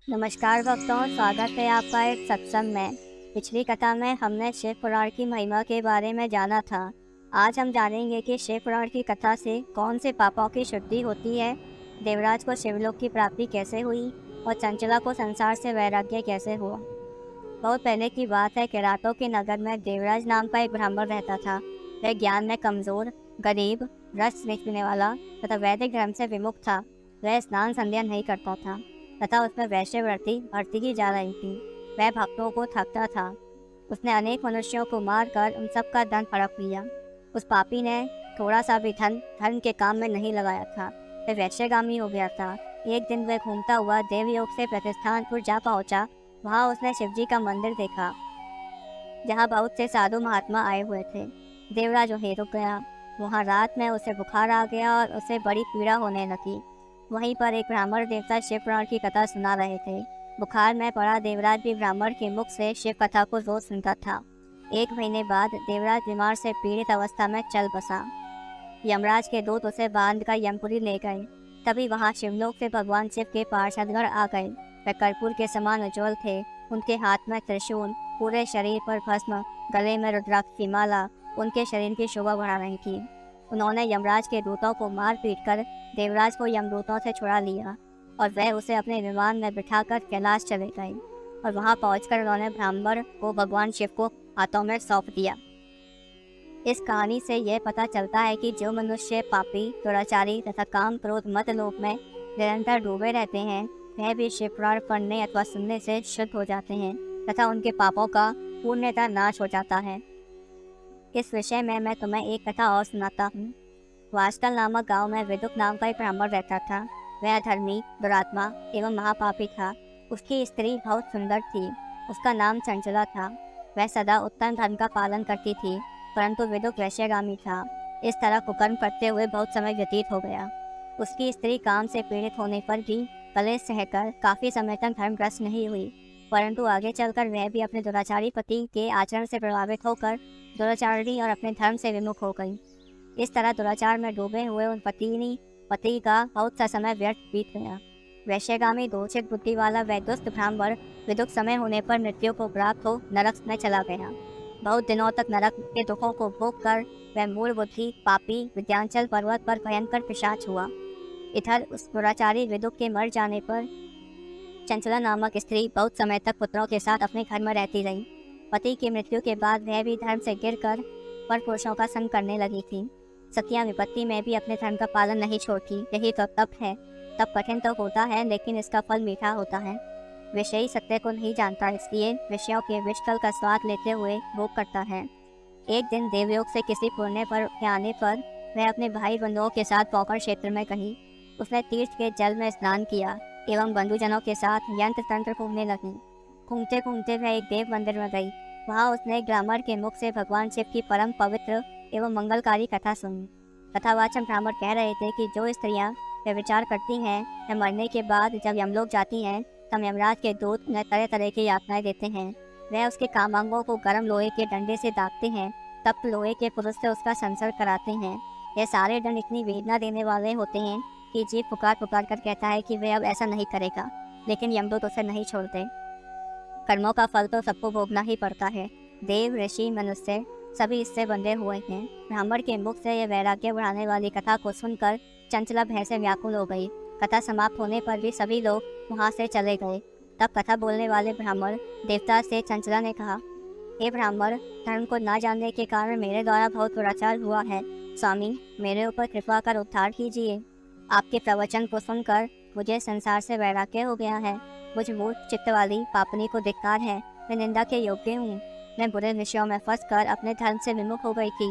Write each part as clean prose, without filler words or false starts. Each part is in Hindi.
नमस्कार भक्तों, स्वागत है आपका एक सत्संग में। पिछली कथा में हमने शिव पुराण की महिमा के बारे में जाना था। आज हम जानेंगे कि शिव पुराण की कथा से कौन से पापों की शुद्धि होती है, देवराज को शिवलोक की प्राप्ति कैसे हुई और चंचला को संसार से वैराग्य कैसे हुआ। बहुत पहले की बात है कि रातों के नगर में देवराज नाम का एक ब्राह्मण रहता था। वह ज्ञान में कमजोर, गरीब, रस पीने वाला तथा वैदिक धर्म से विमुख था। वह स्नान संध्या नहीं करता था तथा उसमें वैश्यवृत्ति बढ़ती ही जा रही थी। वह भक्तों को ठगता था। उसने अनेक मनुष्यों को मारकर उन सब का धन हड़प लिया। उस पापी ने थोड़ा सा भी धन धर्म के काम में नहीं लगाया था। वह वैश्यगामी हो गया था। एक दिन वह घूमता हुआ देवयोग से प्रतिष्ठानपुर जा पहुंचा। वहां उसने शिवजी का मंदिर देखा, जहां बहुत से साधु महात्मा आए हुए थे। देवराज वहीं रुक गया। वहां रात में उसे बुखार आ गया और उसे बड़ी पीड़ा होने लगी। वहीं पर एक ब्राह्मण देवता शिव पुराण की कथा सुना रहे थे। बुखार में पड़ा देवराज भी ब्राह्मण के मुख से शिव कथा को रोज सुनता था। एक महीने बाद देवराज बीमार से पीड़ित अवस्था में चल बसा। यमराज के दूत उसे बांध कर यमपुरी ले गए। तभी वहां शिवलोक से भगवान शिव के पार्षदगण आ गए। वे कर्पूर के समान उज्ज्वल थे। उनके हाथ में त्रिशूल, पूरे शरीर पर भस्म, गले में रुद्राक्ष की माला उनके शरीर की शोभा बढ़ा रही थी। उन्होंने यमराज के दूतों को मार पीट कर देवराज को यमदूतों से छुड़ा लिया और वह उसे अपने विमान में बिठाकर कैलाश चले गए। और वहां पहुंचकर उन्होंने ब्राह्मण को भगवान शिव को हाथों में सौंप दिया। इस कहानी से यह पता चलता है कि जो मनुष्य पापी, दुराचारी तथा काम क्रोध मत लोभ में निरंतर डूबे रहते हैं, वह भी शिव पुराण पढ़ने अथवा सुनने से शुद्ध हो जाते हैं तथा उनके पापों का पूर्णतः नाश हो जाता है। इस विषय में मैं तुम्हें एक कथा और सुनाता हूँ। वास्तल नामक गांव में विदुक नाम का एक ब्राह्मण रहता था। वह अधर्मी, दुरात्मा एवं महापापी था। उसकी स्त्री बहुत सुंदर थी। उसका नाम चंचला था। वह सदा उत्तम धर्म का पालन करती थी, परंतु विदुक वैश्यगामी था। इस तरह कुकर्म करते हुए बहुत समय व्यतीत हो गया। उसकी स्त्री काम से पीड़ित होने पर भी कलेश सहकर काफी समय तक धर्मग्रस्त नहीं हुई, परंतु आगे चलकर वह भी अपने दुराचारी पति के आचरण से प्रभावित होकर दुराचारी और अपने धर्म से विमुख हो गई। इस तरह दुराचार में डूबे हुए उन पति का बहुत सा समय व्यर्थ बीत गया। वैश्यगामी दोषित बुद्धि वाला वह दुष्ट ब्राह्मण विदुक समय होने पर मृत्यु को प्राप्त हो नरक में चला गया। बहुत दिनों तक नरक के दुखों को भोग कर वह मूल बुद्धि पापी विद्यांचल पर्वत पर भयंकर पिशाच हुआ। इधर उस दुराचारी विदुक के मर जाने पर चंचला नामक स्त्री बहुत समय तक पुत्रों के साथ अपने घर में रहती रही। पति की मृत्यु के बाद वह भी धर्म से गिरकर पर पुरुषों का संग करने लगी थी। सतियां विपत्ति में भी अपने धर्म का पालन नहीं छोड़ती। यही तो तप है। तप कठिन तो होता है, लेकिन इसका फल मीठा होता है। विषयी सत्य को नहीं जानता, इसलिए विषयों के विषफल का स्वाद लेते हुए भोग करता है। एक दिन देवयोग से किसी पुण्य पर के आने पर वह अपने भाई बंधुओं के साथ पोखर क्षेत्र में कही। उसने तीर्थ के जल में स्नान किया एवं बंधुजनों के साथ यंत्र तंत्र घूमने लगी। घूमते घूमते वह एक देव मंदिर में गई। वहां उसने ग्रामर के मुख से भगवान शिव की परम पवित्र एवं मंगलकारी कथा सुनी। कथावाचक ब्राह्मण कह रहे थे कि जो स्त्रियां वे विचार करती हैं, वे मरने के बाद जब यमलोक जाती हैं, तब यमराज के दूत उन्हें तरह तरह की यातनाएं देते हैं। वह उसके कामांगों को गर्म लोहे के डंडे से दागते हैं, तब लोहे के पुरुष से उसका संसर्ग कराते हैं। यह सारे दंड इतनी वेदना देने वाले होते हैं कि जीव पुकार पुकार कर कहता है कि वह अब ऐसा नहीं करेगा, लेकिन यमदूत उसे नहीं छोड़ते। कर्मों का फल तो सबको भोगना ही पड़ता है। देव, ऋषि, मनुष्य सभी इससे बंधे हुए हैं। ब्राह्मण के मुख से यह वैराग्य बढ़ाने वाली कथा को सुनकर चंचला भय से व्याकुल हो गई। कथा समाप्त होने पर भी सभी लोग वहां से चले गए। तब कथा बोलने वाले ब्राह्मण देवता से चंचला ने कहा, हे ब्राह्मण, धर्म को न जानने के कारण मेरे द्वारा बहुत दुराचार हुआ है। स्वामी, मेरे ऊपर कृपा कर उद्धार कीजिए। आपके प्रवचन को सुनकर मुझे संसार से वैराग्य हो गया है। मुझ मूर्ख चित्त वाली पापनी को धिक्कार है। मैं निंदा के योग्य हूँ। मैं बुरे विषयों में फंसकर अपने धर्म से विमुख हो गई थी।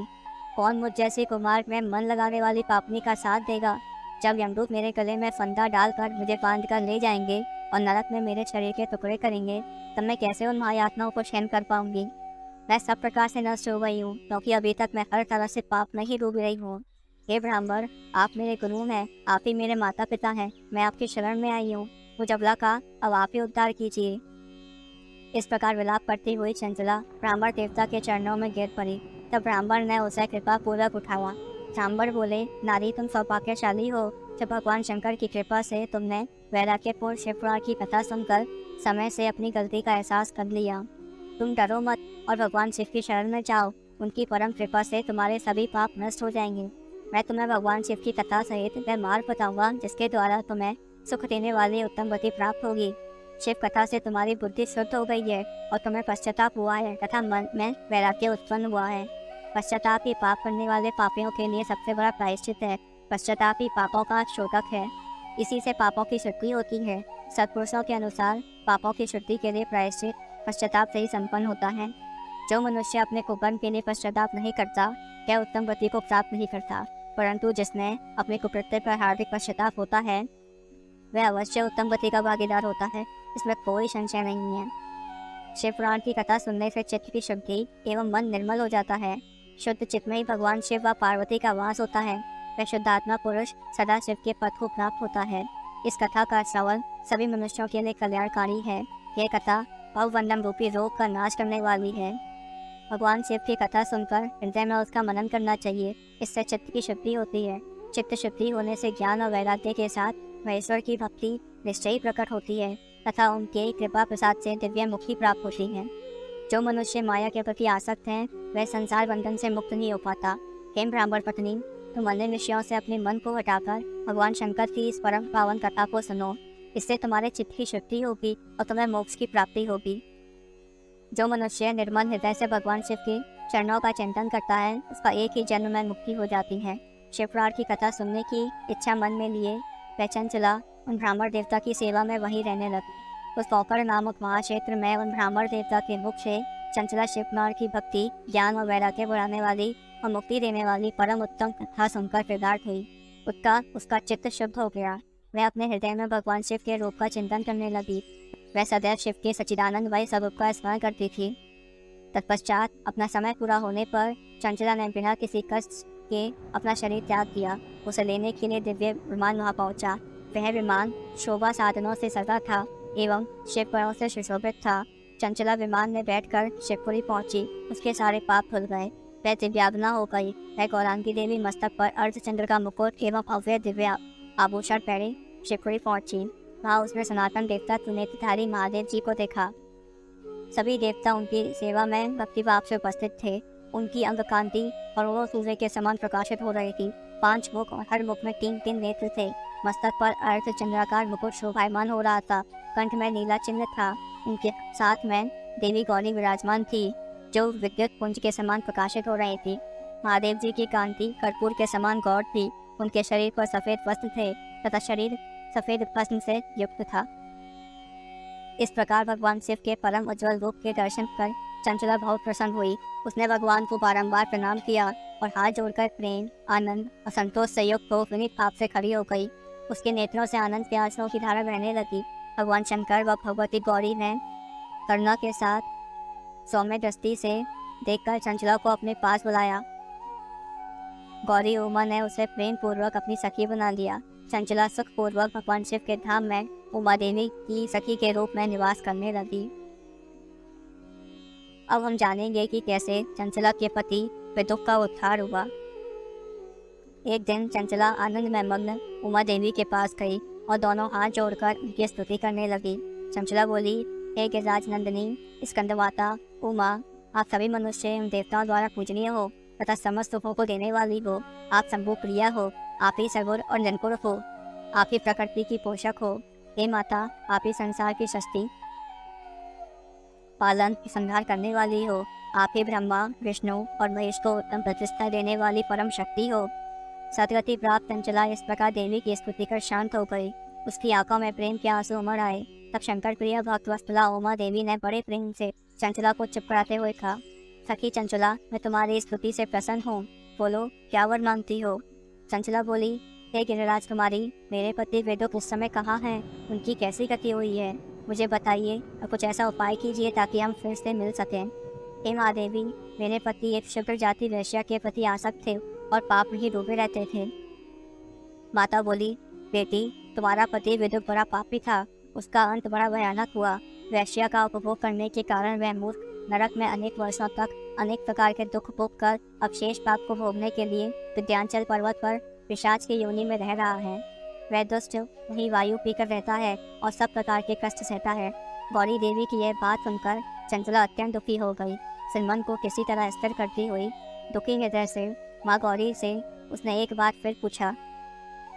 कौन मुझ जैसी कुमार में मन लगाने वाली पापनी का साथ देगा? जब यमदूत मेरे गले में फंदा डालकर मुझे बांध कर ले जाएंगे और नरक में मेरे शरीर के टुकड़े करेंगे, तब मैं कैसे उन महायातनाओं को सहन कर पाऊंगी? मैं सब प्रकार से नष्ट हो गई हूँ, क्योंकि अभी तक मैं हर तरह से पाप में ही डूब रही हूँ। हे ब्राह्मण, आप मेरे गुरु हैं, आप ही मेरे माता पिता हैं। मैं आपकी शरण में आई हूँ। मुझ अबला का अब आप ही उद्धार कीजिए। इस प्रकार विलाप करती हुई चंचला ब्राह्मण देवता के चरणों में गिर पड़ी। तब ब्राह्मण ने उसे कृपा पूर्वक उठाया सांबर बोले, नारी तुम सौभाग्यशाली हो, जब भगवान शंकर की कृपा से तुमने वैराग्यपूर्ण शिव पुराण की कथा सुनकर समय से अपनी गलती का एहसास कर लिया। तुम डरो मत और भगवान शिव की शरण में जाओ, उनकी परम कृपा से तुम्हारे सभी पाप नष्ट हो जाएंगे। मैं तुम्हें भगवान शिव की कथा सहित वह मार्ग बताऊंगा जिसके द्वारा तुम्हें सुख देने वाली उत्तम गति प्राप्त होगी। शिव कथा से तुम्हारी बुद्धि शुद्ध हो गई है और तुम्हें पश्चाताप हुआ है तथा मन में वैराग्य उत्पन्न हुआ है। पश्चाताप ही पाप करने वाले पापियों के लिए सबसे बड़ा प्रायश्चित है। पश्चाताप ही पापों का शोधक है, इसी से पापों की शुद्धि होती है। सत्पुरुषों के अनुसार पापों की शुद्धि के लिए प्रायश्चित पश्चाताप से ही संपन्न होता है। जो मनुष्य अपने कुकर्म के लिए पश्चाताप नहीं करता वह उत्तम गति को प्राप्त नहीं करता, परंतु जिसमें अपने कुकृत्य पर हार्दिक पश्चाताप होता है वह अवश्य उत्तम गति का भागीदार होता है, इसमें कोई संशय नहीं है। शिव पुराण की कथा सुनने से चित्त की शुद्धि एवं मन निर्मल हो जाता है। शुद्ध चित्त में ही भगवान शिव व पार्वती का वास होता है। वह शुद्धात्मा पुरुष सदा शिव के पद को प्राप्त होता है। इस कथा का श्रवण सभी मनुष्यों के लिए कल्याणकारी है। यह कथा भवबंधन रूपी रोग का नाश करने वाली है। भगवान शिव की कथा सुनकर हृदय में उसका मनन करना चाहिए, इससे चित्त की शुद्धि होती है। चित्त शुद्धि होने से ज्ञान और वैराग्य के साथ महेश्वर की भक्ति निश्चय ही प्रकट होती है तथा उनके कृपा प्रसाद से दिव्य मुक्ति प्राप्त होती है। जो मनुष्य माया के प्रति आसक्त हैं वह संसार बंधन से मुक्त नहीं हो पाता। हे ब्राह्मण पत्नी, तुम अन्य विषयों से अपने मन को हटाकर भगवान शंकर की इस परम पावन कथा को सुनो, इससे तुम्हारे चित्त की शुद्धि होगी और तुम्हें मोक्ष की प्राप्ति होगी। जो मनुष्य निर्मल हृदय से भगवान शिव के चरणों का चिंतन करता है उसका एक ही जन्म में मुक्ति हो जाती है। शिव पुराण की कथा सुनने की इच्छा मन में लिए वह चंचला उन ब्राह्मण देवता की सेवा में वहीं रहने लगी। उस कौकर नामक महाक्षेत्र में उन ब्राह्मण देवता के मुख से चंचला शिव पुराण की भक्ति, ज्ञान और वैराग्य बढ़ाने वाली और मुक्ति देने वाली परम उत्तम कथा सुनकर कृतार्थ हुई। उसका चित्त शुद्ध हो गया। वह अपने हृदय में भगवान शिव के रूप का चिंतन करने लगी। वह सदैव शिव के सच्चिदानंद वही स्वरूप का स्मरण करती थी। तत्पश्चात अपना समय पूरा होने पर चंचला ने बिना किसी कष्ट के अपना शरीर त्याग दिया। उसे लेने के लिए दिव्य विमान वहाँ पहुँचा। वह विमान शोभा साधनों से सजा था एवं शिवपरों से सुशोभित था। चंचला विमान में बैठकर शिवपुरी पहुंची। उसके सारे पाप धुल गए। वह दिव्यांगना हो गई। वह गौरांगी देवी मस्तक पर अर्धचंद्र का मुकुट एवं भव्य दिव्य आभूषण पहने शिवपुरी पहुंची। वहाँ उसने सनातन देवता त्रिनेत्रधारी महादेव जी को देखा। सभी देवता उनकी सेवा में भक्तिभाव से उपस्थित थे। उनकी अंग कांति करोड़ों सूर्य के समान प्रकाशित हो रही थी। 5 मुख और हर मुख में 3-3 नेत्र थे। मस्तक पर अर्धचंद्राकार मुकुट शोभायमान हो रहा था। कंठ में नीला चिन्ह था। उनके साथ में देवी गौरी विराजमान थी जो विद्युत पुंज के समान प्रकाशित हो रही थी। महादेव जी की कांति कर्पूर के समान गौर थी। उनके शरीर पर सफेद वस्त्र थे तथा शरीर सफेद भस्म से युक्त था। इस प्रकार भगवान शिव के परम उज्ज्वल रूप के दर्शन कर चंचला बहुत प्रसन्न हुई। उसने भगवान को बारंबार प्रणाम किया और हाथ जोड़कर प्रेम, आनंद और संतोष से युक्त हो विनीत भाव से खड़ी हो गई। उसके नेत्रों से आनंद के आंसुओं की धारा बहने लगी। भगवान शंकर व भगवती गौरी ने करुणा के साथ सौम्य दृष्टि से देखकर चंचला को अपने पास बुलाया। गौरी उमा ने उसे प्रेम पूर्वक अपनी सखी बना लिया। चंचला सुख पूर्वक भगवान शिव के धाम में उमा देवी की सखी के रूप में निवास करने लगी। अब हम जानेंगे कि कैसे चंचला के पति विदुर का उद्धार हुआ। एक दिन चंचला आनंद में मग्न उमा देवी के पास गई और दोनों हाथ जोड़कर उनकी स्तुति करने लगी। चंचला बोली, हे गिरिराज नंदिनी, स्कंदमाता उमा, आप सभी मनुष्य एवं देवताओं द्वारा पूजनीय हो तथा समस्त सुखों को देने वाली हो। आप शंभु प्रिया हो। आप ही सर्वोर और निरंकुर हो। आप ही प्रकृति की पोषक हो। हे माता, आप ही संसार की सृष्टि पालन संहार करने वाली हो। आप ही ब्रह्मा, विष्णु और महेश को उत्तम प्रतिष्ठा देने वाली परम शक्ति हो। सदगति प्राप्त चंचला इस प्रकार देवी की स्तुति कर शांत हो गई। उसकी आंखों में प्रेम के आंसू उमड़ आए। तब शंकर प्रिय भक्त वत्सला उमा देवी ने बड़े प्रेम से चंचला को चुप कराते हुए कहा, सखी चंचला, मैं तुम्हारी स्तुति से प्रसन्न हूँ। बोलो, क्या वर मांगती हो? चंचला बोली, हे गिरिराज कुमारी, मेरे पति वेदों किस समय कहाँ हैं? उनकी कैसी गति हुई है? मुझे बताइए और कुछ ऐसा उपाय कीजिए ताकि हम फिर से मिल सकें। हे महादेवी, मेरे पति एक शुद्र जाति वैश्या के प्रति आसक्त थे और पाप में ही डूबे रहते थे। माता बोली, बेटी, तुम्हारा पति विदुर बड़ा पापी था। उसका अंत बड़ा भयानक हुआ। वैश्या का उपभोग करने के कारण वह मूर्ख नरक में अनेक वर्षों तक अनेक प्रकार के दुख भोग कर अवशेष पाप को भोगने के लिए विंध्याचल पर्वत पर पिशाच की योनि में रह रहा है। वह दुष्ट वही वायु पीकर रहता है और सब प्रकार के कष्ट सहता है। गौरी देवी की यह बात सुनकर चंचला अत्यंत दुखी हो गई। सिर मन को किसी तरह स्थिर करती हुई दुखी हृदय से माँ गौरी से उसने एक बार फिर पूछा,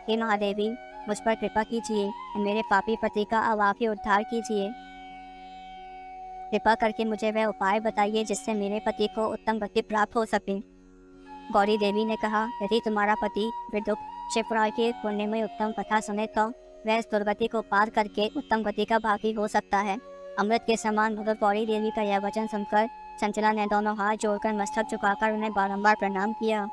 हे महादेवी, मुझ पर कृपा कीजिए, मेरे पापी पति का अब आप ही उद्धार कीजिए। कृपा करके मुझे वह उपाय बताइए जिससे मेरे पति को उत्तम गति प्राप्त हो सके। गौरी देवी ने कहा, यदि तुम्हारा पति विदुक शिवपुराण की पुण्यमय उत्तम कथा सुने तो वह इस दुर्गति को पार करके उत्तम गति का भागी हो सकता है। अमृत के समान मधुर गौरी देवी का यह वचन सुनकर चंचला ने दोनों हाथ जोड़कर मस्तक झुकाकर उन्हें बारंबार प्रणाम किया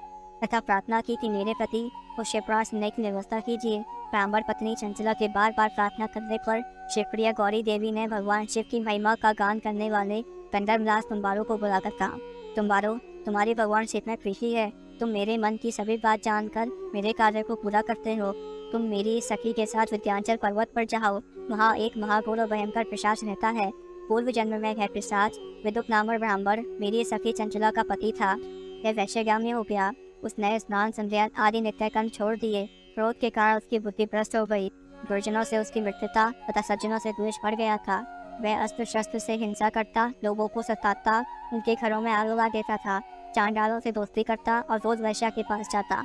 तथा प्रार्थना की कि मेरे पति को शिवपुराण सुनने की व्यवस्था कीजिए। ब्राह्मण पत्नी चंचला के बार बार प्रार्थना करने पर शिवप्रिया गौरी देवी ने भगवान शिव की महिमा का गान करने वाले गंधर्वदास तुम्बारू को बुलाकर कहा, तुम्बारू, तुम्हारी भगवान शिव में प्रीति है। तुम मेरे मन की सभी बात जानकर मेरे कार्य को पूरा करते हो। तुम मेरी सखी के साथ विंध्याचल पर्वत पर जाओ। वहाँ एक महाघोर और भयंकर पिशाच रहता है। पूर्व जन्म में यह पिशाच विदुक नामक ब्राह्मण मेरी सखी चंचला का पति था। यह वैश्यगामी हो गया। उसने स्नान संध्या आदि नित्य कर्म छोड़ दिए। क्रोध के कारण उसकी बुद्धि भ्रष्ट हो गई। दुर्जनों से उसकी मित्रता तथा सज्जनों से द्वेष बढ़ गया था। वह अस्त्र शस्त्र से हिंसा करता, लोगों को सताता, उनके घरों में आग लगा देता था, चांडालों से दोस्ती करता और रोज वैश्या के पास जाता।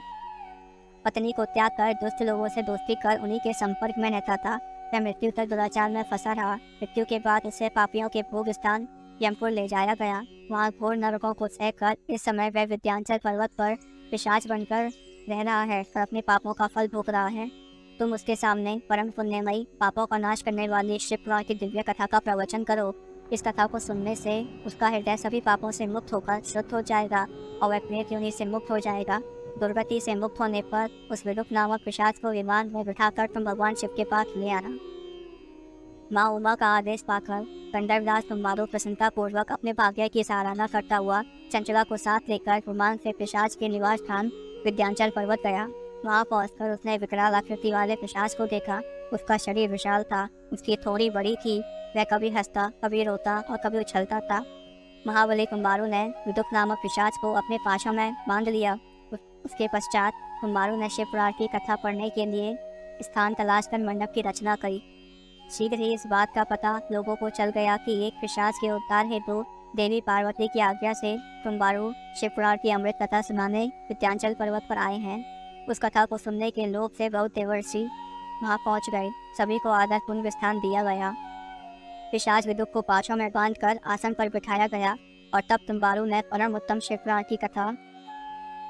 पत्नी को त्याग कर दुष्ट लोगों से दोस्ती कर उन्हीं के संपर्क में रहता था। वह मृत्यु तक दुराचार में फंसा रहा। मृत्यु के बाद उसे पापियों के भोग स्थान यमपुर ले जाया गया। वहाँ घोर नरकों को सहकर इस समय वह विंध्याचल पर्वत पर पिशाच बनकर रह रहा है और अपने पापों का फल भोग रहा है। तुम उसके सामने परम पुण्यमयी पापों का नाश करने वाली शिवपुराण की दिव्य कथा का प्रवचन करो। इस कथा को सुनने से उसका हृदय सभी पापों से मुक्त होकर शुद्ध हो जाएगा और वह प्रेत योनि से मुक्त हो जाएगा। दुर्गति से मुक्त होने पर उस विदुक नामक पिशाच को विमान में बिठाकर तुम भगवान शिव के पास ले आना। माँ उमा का आदेश पाकर गंधर्वदास तुम्बारू प्रसन्नता पूर्वक अपने भाग्य की सराहना करता हुआ चंचला को साथ लेकर विमान से पिशाच के निवास स्थान विंध्याचल पर्वत गया। वहाँ पहुंचकर उसने विकराल आकृति वाले पिशाच को देखा। उसका शरीर विशाल था, उसकी थोड़ी बड़ी थी। वह कभी हंसता, कभी रोता और कभी उछलता था। महाबली तुम्बारू ने विदुक नामक पिशाच को अपने पाशों में बांध लिया। उसके पश्चात तुम्बारू ने शिवपुराण की कथा पढ़ने के लिए स्थान तलाश कर मंडप की रचना करी। शीघ्र ही इस बात का पता लोगों को चल गया कि एक पिशाच के उद्धार हेतु देवी पार्वती की आज्ञा से तुम्बारू शिवपुराण की अमृत कथा सुनाने विंध्याचल पर्वत पर आए हैं। उस कथा को सुनने के लोभ से बहुत देवर्षि वहाँ पहुँच गए। सभी को आदरपूर्ण स्थान दिया गया। पिशाच विदुक को पाशों में बांधकर आसन पर बिठाया गया और तब तुम्बारू ने परम उत्तम शिवपुराण की कथा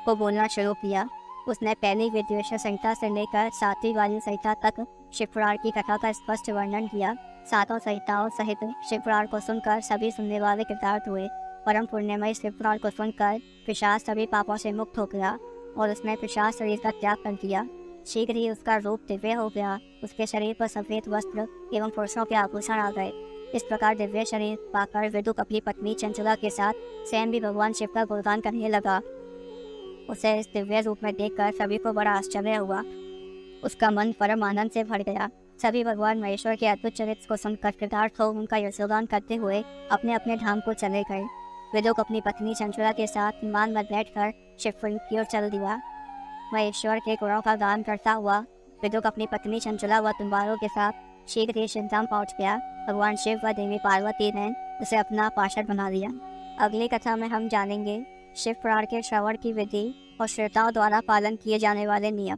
को बोलना शुरू किया। उसने पहली विद्वेष संहिता से लेकर 7वीं वाली संहिता तक शिवपुराण की कथा का स्पष्ट वर्णन किया। सातों संहिताओं सहित शिवपुराण को सुनकर सभी सुनने वाले कृतार्थ हुए। परम पुण्यमय शिवपुराण को सुनकर पिशाच सभी पापों से मुक्त हो गया और उसने पिशाच शरीर का त्याग कर दिया। शीघ्र ही उसका रूप दिव्य हो गया। उसके शरीर पर सफेद वस्त्र एवं पुरुषों के आभूषण आ गए। इस प्रकार दिव्य शरीर पाकर विदुक अपनी पत्नी चंचला के साथ स्वयं भी भगवान शिव का गुणगान करने लगा। उसे इस दिव्य रूप में देखकर सभी को बड़ा आश्चर्य हुआ। उसका मन परम आनंद से भर गया। सभी भगवान महेश्वर के अद्भुत चरित्र को सुनकर कृतार्थ हो उनका यशोगान करते हुए अपने अपने धाम को चले गए। विदुक अपनी पत्नी चंचला के साथ विमान में बैठकर शिवपुरी की ओर चल दिया। महेश्वर के गुणों का गान करता हुआ विदुक अपनी पत्नी चंचला व तुम्बारू के साथ शीघ्र ही शिवधाम पहुँच गया। भगवान शिव व देवी पार्वती ने उसे अपना पार्षद बना दिया। अगली कथा में हम जानेंगे शिवपुराण के श्रवण की विधि और श्रोताओं द्वारा पालन किए जाने वाले नियम।